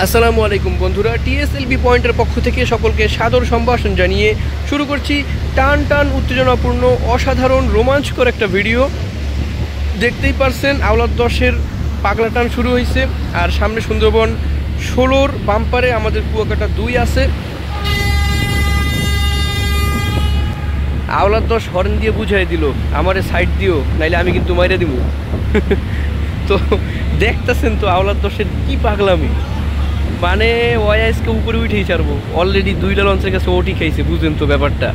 আসসালামু আলাইকুম বন্ধুরা, টিএসএলবি পয়েন্টের পক্ষ থেকে সকলকে সাদর সম্ভাষণ জানিয়ে শুরু করছি টান টান উত্তেজনাপূর্ণ অসাধারণ রোমাঞ্চকর একটা ভিডিও। দেখতেই পারছেন আওলাদ 10-এর পাগলা টান শুরু হয়েছে, আর সামনে সুন্দরবন 16-র বাম্পারে আমাদের কুয়াকাটা 2 আছে। আওলাদ 10 হর্ন দিয়ে বুঝাই দিল আমারে সাইড দিও, নাইলে আমি কিন্তু মাইরে দিব। তো দেখতেছেন তো আওলাদ 10-এর কি পাগলামি, মানে ওয়াইসকে উপরে উঠেই ছাড়বো। অলরেডি 2টা লঞ্চের কাছে ওটি খাইছে, বুঝলেন তো ব্যাপারটা।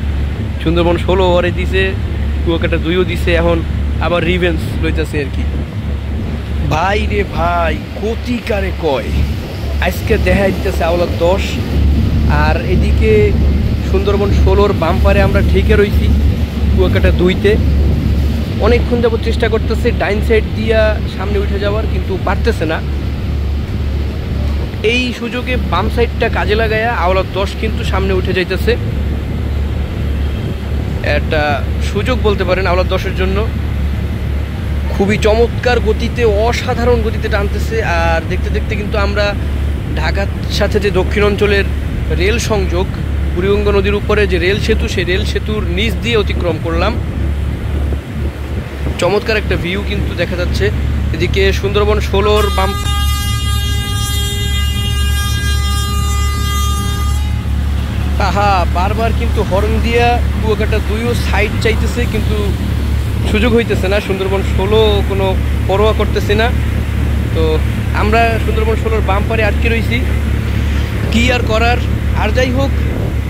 সুন্দরবন 16 ওভারে দিছে, কুয়াকাটা 2ও দিছে, এখন আবার রিভেন্স লইতেছে আর কি। ভাই রে ভাই, কতিকারে কয় আজকে দেখা দিতেছে আওলাদ 10, আর এদিকে সুন্দরবন 16-র বাম্পারে আমরা ঠেকে রয়েছি কুয়াকাটা 2-তে। অনেকক্ষণ যাবত চেষ্টা করতেছে ডাইন সাইড দিয়া সামনে উঠে যাওয়ার, কিন্তু পারতেছে না। এই সুযোগে বাম সাইডটা কাজে লাগায়া আওলাদ 10 কিন্তু সামনে উঠে যাইতেছে। একটা সুযোগ বলতে পারেন আওলাদ 10-এর জন্য। খুবই চমৎকার গতিতে, অসাধারণ গতিতে টানতেছে। আর দেখতে দেখতে কিন্তু আমরা ঢাকার সাথে যে দক্ষিণ অঞ্চলের রেল সংযোগ, বুড়িগঙ্গা নদীর উপরে যে রেল সেতু, সেই রেল সেতুর নিচ দিয়ে অতিক্রম করলাম। চমৎকার একটা ভিউ কিন্তু দেখা যাচ্ছে। এদিকে সুন্দরবন 16-র বাম বারবার কিন্তু হর্ন দিয়া কুয়াকাটা 2ও সাইড চাইতেছে, কিন্তু সুযোগ হইতেছে না। সুন্দরবন 16 কোনো পরোয়া করতেছে না। তো আমরা সুন্দরবন 16-র বাম্পারে আটকে রয়েছি, কি আর করার। আর যাই হোক,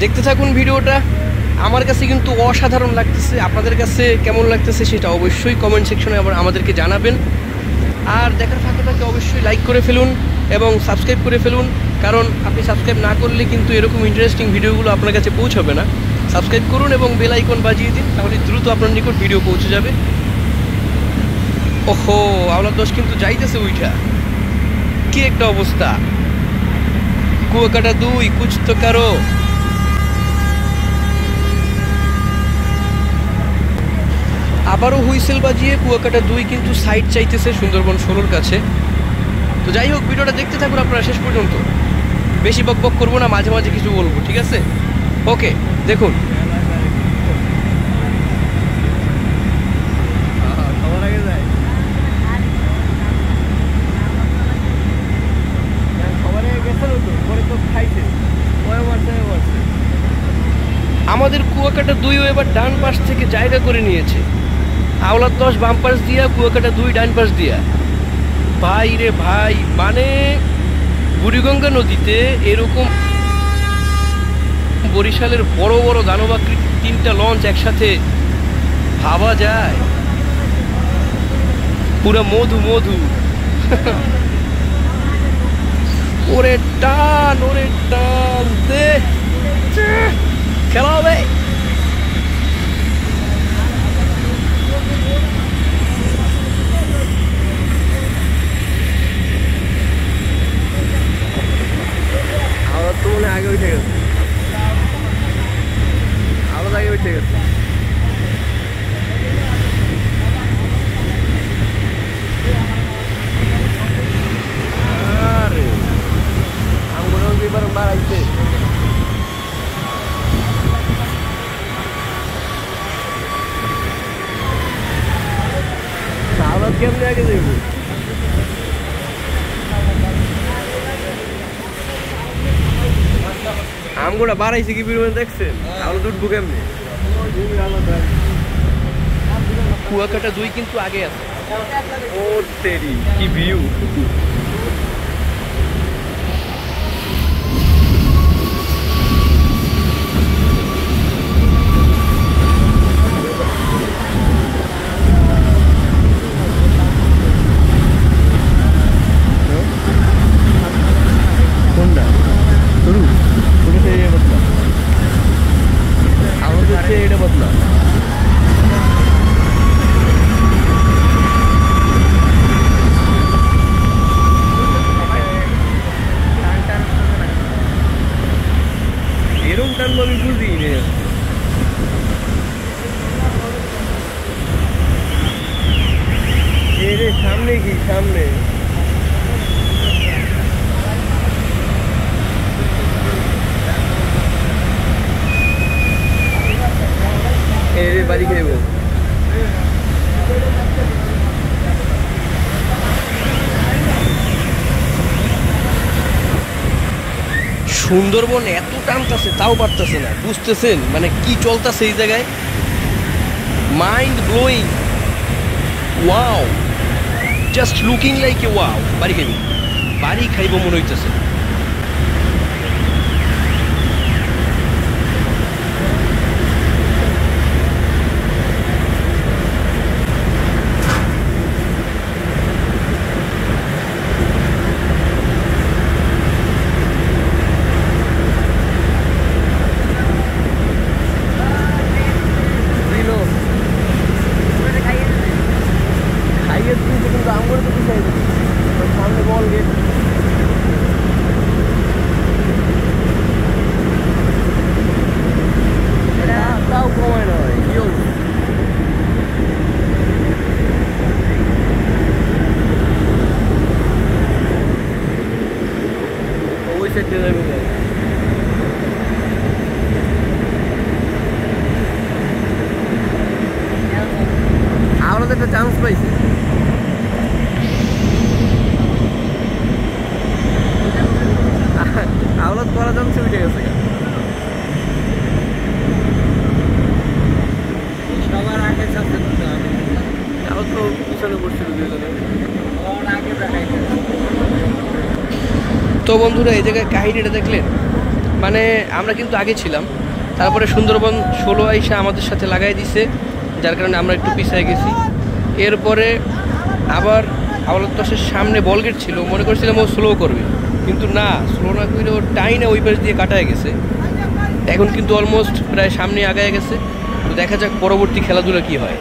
দেখতে থাকুন ভিডিওটা। আমার কাছে কিন্তু অসাধারণ লাগতেছে। আপনাদের কাছে কেমন লাগতেছে সেটা অবশ্যই কমেন্ট সেকশনে আবার আমাদেরকে জানাবেন। আর দেখার ফাঁকে ফাঁকে অবশ্যই লাইক করে ফেলুন এবং সাবস্ক্রাইব করে ফেলুন, কারণ আপনি সাবস্ক্রাইব না করলে কিন্তু এরকম ইন্টারেস্টিং ভিডিওগুলো আপনার কাছে পৌঁছাবে না। সাবস্ক্রাইব করুন এবং বেল আইকন বাজিয়ে দিন, তাহলে দ্রুত আপনার নিকট ভিডিও পৌঁছে যাবে। ওহো, আওলাদ 10 কিন্তু যাইতেছে উইঠা, কি একটা অবস্থা। কুয়াকাটা 2 কুছ তো কারো। আবারও হুইসেল বাজিয়ে কুয়াকাটা 2 কিন্তু সাইড চাইতেছে সুন্দরবন 16-র কাছে। তো যাই হোক, ভিডিওটা দেখতে থাকুন আপনারা শেষ পর্যন্ত। বেশি বকবক করবো না, মাঝে মাঝে কিছু বলবো, ঠিক আছে? ওকে, দেখুন। আমাদের কুয়াকাটা 2ও এবার ডান পাশ থেকে জায়গা করে নিয়েছে। আওলাদ 10 বাম পাশ দিয়া, কুয়াকাটা 2 ডান পাশ দিয়া। ভাই রে ভাই, মানে বুড়িগঙ্গা নদীতে এরকম বরিশালের বড় বড় দানবাকৃতির 3টা লঞ্চ একসাথে ভাবা যায়? পুরা মধু মধু। ওরে টান, ওরে টান দে, খেলা হবে। তো মনে আগে উঠে গেছে, আলাদা আগে উঠে গেছে। আরে আমরা এবার বাড়াইছে। আলাদা কেমনে আগে যাইব? আমগুলা বাড়াইছে কি পরিমাণ দেখছেন? আলো উঠবো কেমনি? কুয়াকাটা 2 কিন্তু আগে আছে। ও তেরি, কি ভিউ! কোনটা শুরু এটা বদলা। এরকম টানবো আমি বুঝি সামনে কি সামনে বাড়ি খাইব। সুন্দরবন এত টানতেছে তাও পারতেছে না, বুঝতেছেন মানে কি চলতেছে এই জায়গায়? Mind blowing. Wow, just looking like a wow. বাড়ি খাইব, বাড়ি খাইব মনে হইতেছে। আমরা তো একটা চান্স পাইছি। আওলাদ করা চান্স উঠে গেছে। সবার আগে চান্স আমার তো পিছনে বসছিল দুজনে। তো বন্ধুরা এই জায়গায় কাহিনীটা দেখলেন, মানে আমরা কিন্তু আগে ছিলাম, তারপরে সুন্দরবন 16 আইসা আমাদের সাথে লাগাই দিছে, যার কারণে আমরা একটু পিছিয়ে গেছি। এরপরে আবার আওলাদ দশের সামনে বল গেট ছিল, মনে করছিলাম ও স্লো করবে, কিন্তু না, স্লো না করে ও টাইনে ওই পাশ দিয়ে কাটায় গেছে। এখন কিন্তু অলমোস্ট প্রায় সামনে আগায় গেছে। তো দেখা যাক পরবর্তী খেলাধুলা কি হয়।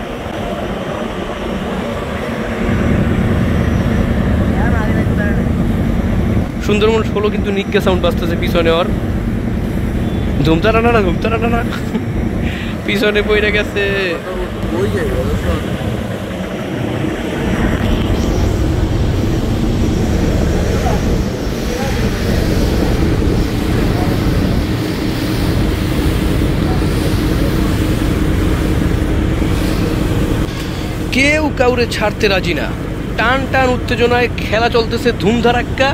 সুন্দরবন 16 কিন্তু নিজ্ঞা সাউন্ড বাজতেছে পিছনে, ওর ধুমতারা না ধুমতারা না পিছনে পড়ে গেছে। কেউ কাউরে ছাড়তে রাজি না, টান টান উত্তেজনায় খেলা চলতেছে ধুমধারাক্কা।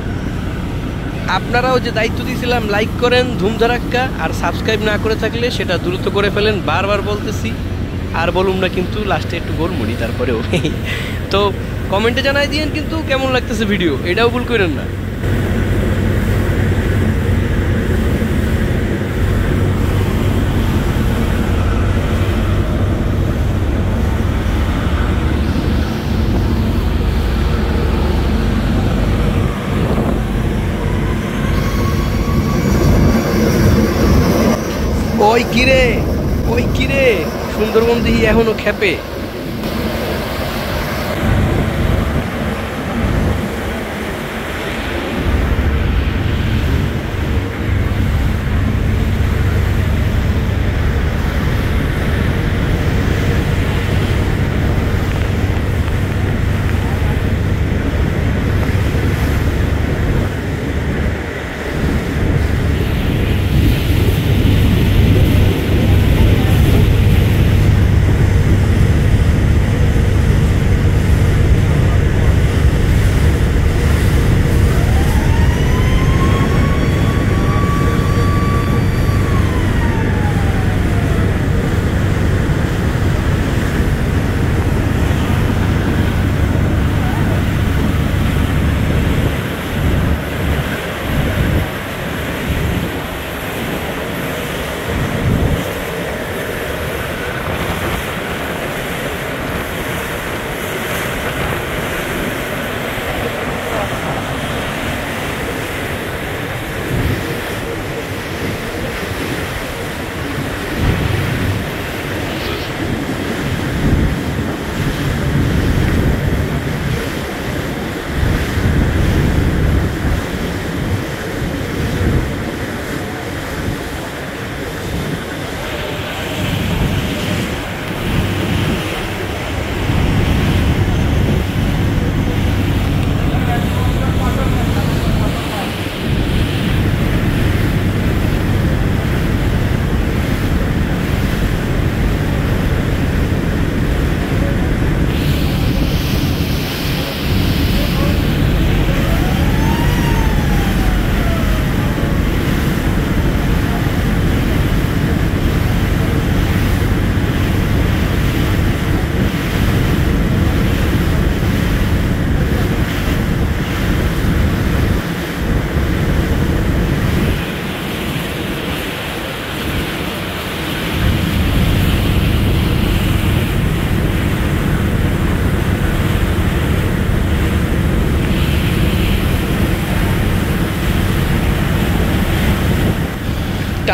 আপনারাও যে দায়িত্ব দিয়েছিলাম লাইক করেন ধুমধারাক্কা, আর সাবস্ক্রাইব না করে থাকলে সেটা দ্রুত করে ফেলেন, বারবার বলতেছি। আর বলুন না কিন্তু লাস্টে একটু গোলমুড়ি তারপরেও। তো কমেন্টে জানাই দিয়েন কিন্তু কেমন লাগতেছে ভিডিও, এটাও ভুল করেন না। ওই কিরে, ওই কিরে, সুন্দরবন দিহি এখনো খেপে।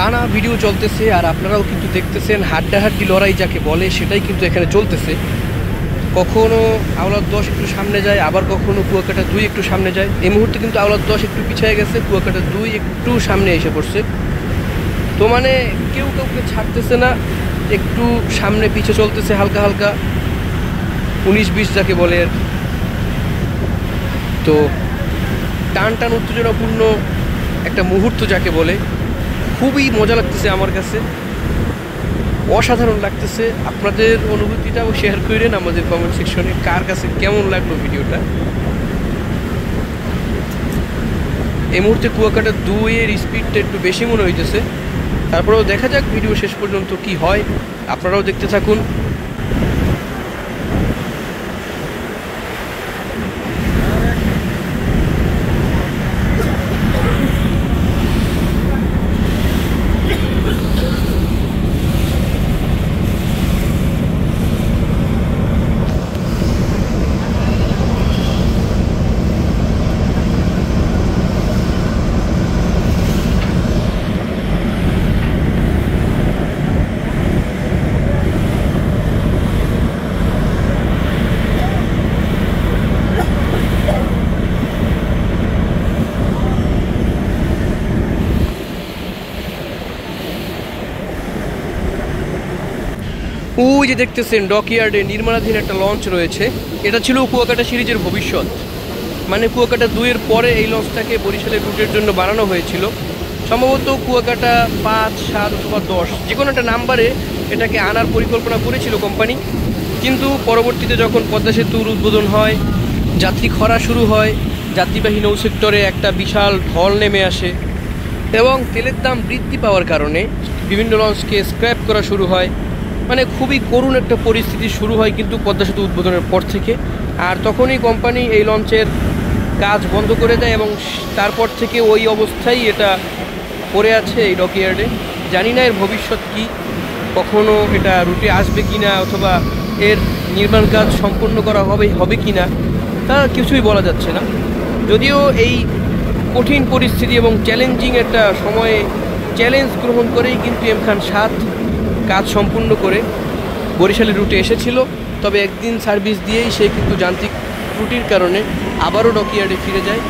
টানা ভিডিও চলতেছে আর আপনারাও কিন্তু দেখতেছেন হাড্ডাহাড্ডি লড়াই যাকে বলে সেটাই কিন্তু এখানে চলতেছে। কখনো আওলাদ 10 একটু সামনে যায়, আবার কখনো কুয়াকাটা 2 একটু সামনে যায়। এই মুহূর্তে কিন্তু আওলাদ 10 একটু পিছিয়ে গেছে, কুয়াকাটা 2 একটু সামনে এসে পড়ছে। তো মানে কেউ কাউকে ছাড়তেছে না, একটু সামনে পিছে চলতেছে হালকা হালকা, 19-20 যাকে বলে আর কি। তো টান টান উত্তেজনাপূর্ণ একটা মুহূর্ত যাকে বলে, খুবই মজা লাগতেছে আমার কাছে, অসাধারণ লাগতেছে। আপনাদের অনুভূতিটাও শেয়ার করেন আমাদের কমেন্ট সেকশনে, কার কাছে কেমন লাগলো ভিডিওটা। এই মুহূর্তে কুয়াকাটা 2 এর স্পিডটা একটু বেশি মনে হইতেছে, তারপরেও দেখা যাক ভিডিও শেষ পর্যন্ত কি হয়, আপনারাও দেখতে থাকুন। ওই যে দেখতেছেন ডকইয়ার্ডে নির্মাণাধীন একটা লঞ্চ রয়েছে, এটা ছিল কুয়াকাটা সিরিজের ভবিষ্যৎ। মানে কুয়াকাটা 2 এর পরে এই লঞ্চটাকে বরিশালের রুটের জন্য বানানো হয়েছিল। সম্ভবত কুয়াকাটা 5, 7 অথবা 10 যে কোনো একটা নাম্বারে এটাকে আনার পরিকল্পনা করেছিল কোম্পানি। কিন্তু পরবর্তীতে যখন পদ্মা সেতুর উদ্বোধন হয়, যাত্রী খরা শুরু হয়, যাত্রীবাহী নৌ সেক্টরে একটা বিশাল ঢল নেমে আসে এবং তেলের দাম বৃদ্ধি পাওয়ার কারণে বিভিন্ন লঞ্চকে স্ক্র্যাপ করা শুরু হয়। মানে খুবই করুণ একটা পরিস্থিতি শুরু হয় কিন্তু পদ্মা সেতু উদ্বোধনের পর থেকে। আর তখনই কোম্পানি এই লঞ্চের কাজ বন্ধ করে দেয় এবং তারপর থেকে ওই অবস্থায় এটা পড়ে আছে এই ডকইয়ার্ডে। জানি না এর ভবিষ্যৎ কী, কখনো এটা রুটে আসবে কি না অথবা এর নির্মাণ কাজ সম্পূর্ণ করা হবে কি না তা কিছুই বলা যাচ্ছে না। যদিও এই কঠিন পরিস্থিতি এবং চ্যালেঞ্জিং একটা সময়ে চ্যালেঞ্জ গ্রহণ করেই কিন্তু এম খান 7 কাজ সম্পূর্ণ করে বরিশালের রুটে এসেছিল। তবে একদিন সার্ভিস দিয়েই সে কিন্তু যান্ত্রিক ত্রুটির কারণে আবারও ডকইয়ার্ডে ফিরে যায়।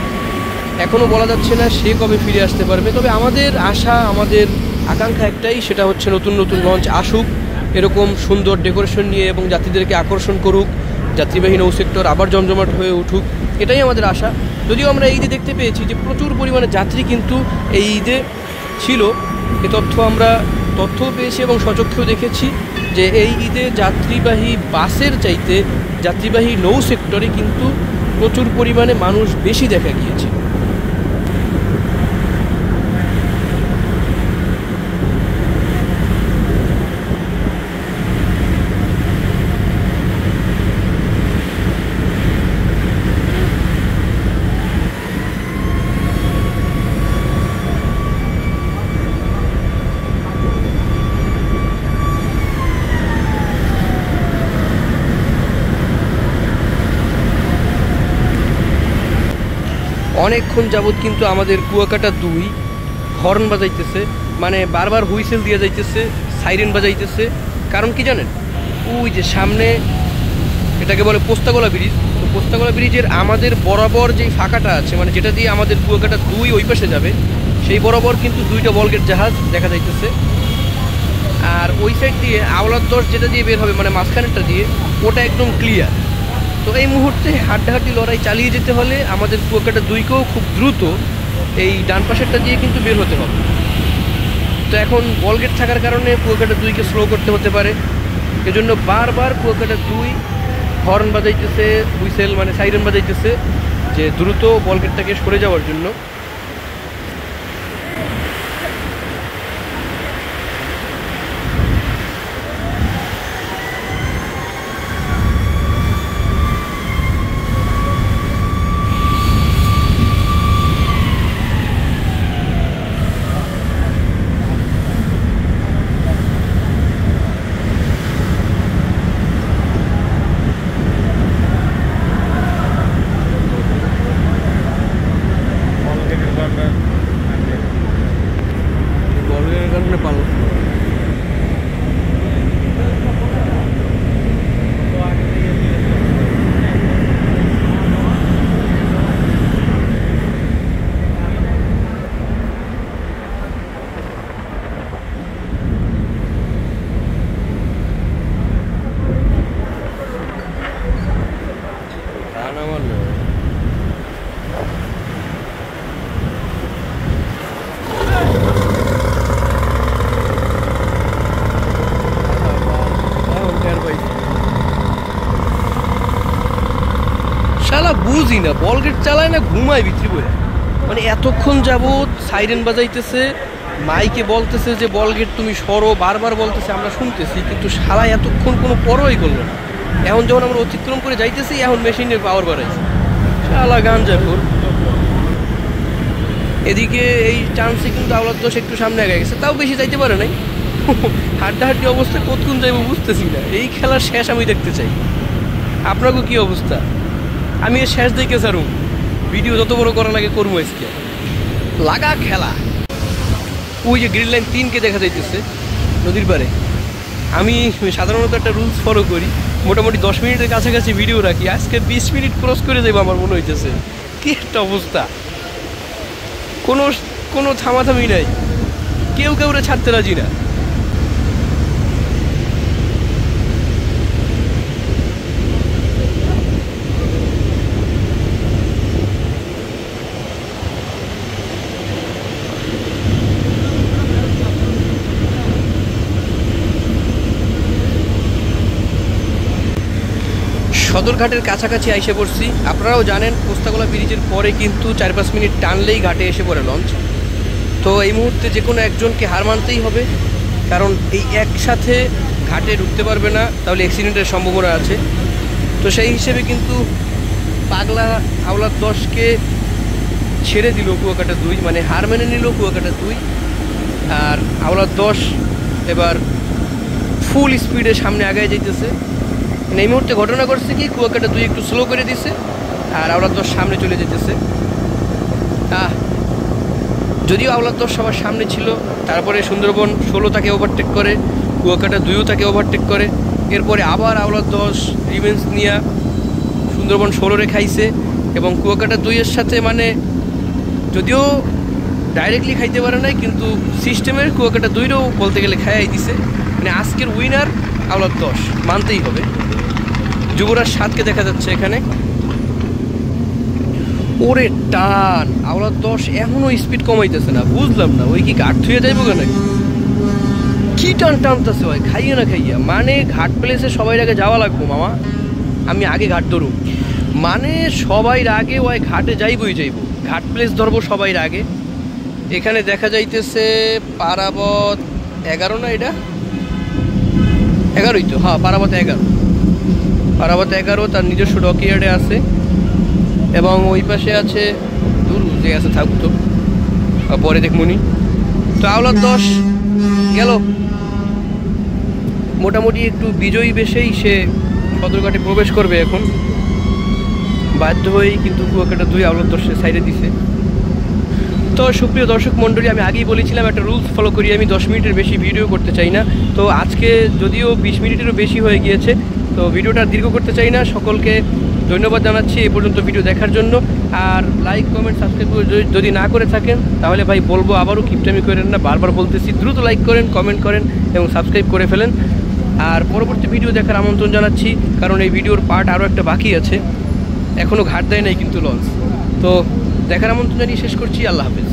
এখনও বলা যাচ্ছে না সে কবে ফিরে আসতে পারবে, তবে আমাদের আশা, আমাদের আকাঙ্ক্ষা একটাই, সেটা হচ্ছে নতুন নতুন লঞ্চ আসুক, এরকম সুন্দর ডেকোরেশন নিয়ে এবং যাত্রীদেরকে আকর্ষণ করুক, যাত্রীবাহী নৌ সেক্টর আবার জমজমাট হয়ে উঠুক, এটাই আমাদের আশা। যদিও আমরা এই ঈদে দেখতে পেয়েছি যে প্রচুর পরিমাণে যাত্রী কিন্তু এই ঈদে ছিল, এ তথ্য পেয়েছি এবং সচক্ষেও দেখেছি যে এই ঈদে যাত্রীবাহী বাসের চাইতে যাত্রীবাহী নৌ সেক্টরে কিন্তু প্রচুর পরিমাণে মানুষ বেশি দেখা গিয়েছে। অনেকক্ষণ যাবৎ কিন্তু আমাদের কুয়াকাটা 2 হর্ন বাজাইতেছে, মানে বারবার হুইসেল দিয়ে যাইতেছে, সাইরেন বাজাইতেছে। কারণ কি জানেন, ওই যে সামনে এটাকে বলে পোস্তাগোলা ব্রিজ, তো পোস্তাগোলা ব্রিজের আমাদের বরাবর যেই ফাঁকাটা আছে, মানে যেটা দিয়ে আমাদের কুয়াকাটা 2 ওই পাশে যাবে, সেই বরাবর কিন্তু 2টা বলগেট জাহাজ দেখা যাইতেছে। আর ওই সাইড দিয়ে আওলাদ 10 যেটা দিয়ে বের হবে, মানে মাঝখানেরটা দিয়ে, ওটা একদম ক্লিয়ার। তো এই মুহূর্তে হাড্ডাহাড্ডি লড়াই চালিয়ে যেতে হলে আমাদের কুয়াকাটা 2কেও খুব দ্রুত এই ডান পাশেরটা দিয়ে কিন্তু বের হতে হবে। তো এখন বলগেট থাকার কারণে কুয়াকাটা 2কে স্লো করতে হতে পারে, এজন্য বারবার কুয়াকাটা 2 হর্ন বাজাইতেছে, হুইসেল মানে সাইরেন বাজাইতেছে যে দ্রুত বলগেটটাকে সরে যাওয়ার জন্য। শালা বুঝি না, বল গেট চালায় না ঘুমায় ভিতরে বলে। মানে এতক্ষণ যাবৎ সাইরেন বাজাইতেছে, মাইকে বলতেছে যে বল গেট তুমি সরো, বারবার বলতেছে, আমরা শুনতেছি, কিন্তু শালা এতক্ষণ কোনো পরোই করলো না। এখন যখন আমরা অতিক্রম করে যাইতেছি, এখন মেশিনের পাওয়ার বাড়াইছে শালা গাঞ্জাখোর। এদিকে এই চান্সে কিন্তু আওলাদ দোষ একটু সামনে আগে গেছে, তাও বেশি যাইতে পারে নাই। হাড্ডাহাড্ডি অবস্থা কতক্ষণ যাইব বুঝতেছি না। এই খেলার শেষ আমি দেখতে চাই। আপনাকেও কি অবস্থা? আমি এর শেষ দেখে সারুম, ভিডিও যত বড় করা লাগে করবো আজকে। লাগা খেলা। ওই যে গ্রিন লাইন 3কে দেখা যাইতেছে নদীর পারে। আমি সাধারণত একটা রুলস ফলো করি, মোটামুটি 10 মিনিটের কাছাকাছি ভিডিও রাখি। আজকে 20 মিনিট ক্রস করে যাবো আমার মনে হইতেছে। কি একটা অবস্থা, কোনো থামাথামি নাই, কেউ কেউরে ছাড়তে রাজি না। সদরঘাটের কাছাকাছি এসে পড়ছি। আপনারাও জানেন পোস্তাগোলা ব্রিজের পরে কিন্তু 4-5 মিনিট টানলেই ঘাটে এসে পড়ে লঞ্চ। তো এই মুহূর্তে যে কোনো একজনকে হার মানতেই হবে, কারণ এই একসাথে ঘাটে ঢুকতে পারবে না, তাহলে অ্যাক্সিডেন্টের সম্ভাবনা আছে। তো সেই হিসেবে কিন্তু পাগলা আওলাদ 10কে ছেড়ে দিল কুয়াকাটা 2, মানে হার মেনে নিল কুয়াকাটা 2। আর আওলাদ 10 এবার ফুল স্পিডে সামনে আগায় যাইতেছে। এই মুহূর্তে ঘটনা করছে কি, কুয়াকাটা 2 একটু স্লো করে দিছে আর আওলাদ 10 সামনে চলে যেতেছে। যদিও আওলাদ 10 সবার সামনে ছিল, তারপরে সুন্দরবন 16 তাকে ওভারটেক করে, কুয়াকাটা 2ও তাকে ওভারটেক করে। এরপরে আবার আওলাদ 10 রিভেঞ্জ নিয়ে সুন্দরবন 16 খাইছে, এবং কুয়াকাটা 2-এর সাথে মানে যদিও ডাইরেক্টলি খাইতে পারে নাই, কিন্তু সিস্টেমের কুয়াকাটা 2-ও বলতে গেলে খাইয়াই দিছে। মানে আজকের উইনার আওলাদ 10 মানতেই হবে। যুবরাজ 7কে দেখা যাচ্ছে এখানে। ওরে টান, আওলাদ 10 এখনো স্পিড কমাইতেছে না, বুঝলাম না ওই কি ঘাট থুয়ে যাইব নাকি? কি টান টানতেছে ভাই, খাইয়ে না খাইয়া। মানে ঘাট প্লেসে সবাই আগে যাওয়া লাগবো মামা, আমি আগে ঘাট ধরুম। মানে সবাই আগে ওই ঘাটে যাইবই যাইব, ঘাট প্লেস ধরবো সবাই আগে। এখানে দেখা যাইতেছে পারাবত 11 না, এটা 11ই তো, হ্যাঁ পারাবত 11। পারাবত 11 তার নিজস্ব ডকইয়ার্ডে আছে, এবং ওই পাশে আছে দূর যে আছে থাকতো, পরে দেখমুনি। তো আওলাদ 10 গেল, মোটামুটি একটু বিজয়ী বেশেই সে সদরঘাটে প্রবেশ করবে এখন, বাধ্য হয়েই। কিন্তু কুয়াকাটা 2 আওলাদ 10 সাইডে দিছে। তো সুপ্রিয় দর্শক মণ্ডলী, আমি আগেই বলেছিলাম একটা রুলস ফলো করি, আমি 10 মিনিটের বেশি ভিডিও করতে চাই না। তো আজকে যদিও 20 মিনিটেরও বেশি হয়ে গিয়েছে, তো ভিডিওটা দীর্ঘ করতে চাই না। সকলকে ধন্যবাদ জানাচ্ছি এই পর্যন্ত ভিডিও দেখার জন্য। আর লাইক কমেন্ট সাবস্ক্রাইব যদি না করে থাকেন, তাহলে ভাই বলবো আবারও কিপটামি করেন না, বারবার বলতেছি, দ্রুত লাইক করেন, কমেন্ট করেন এবং সাবস্ক্রাইব করে ফেলেন। আর পরবর্তী ভিডিও দেখার আমন্ত্রণ জানাচ্ছি, কারণ এই ভিডিওর পার্ট আরও একটা বাকি আছে, এখনও ঘাট দেয় নাই কিন্তু লঞ্চ। তো দেখার আমন্ত্রণ জানিয়ে শেষ করছি। আল্লাহ হাফেজ।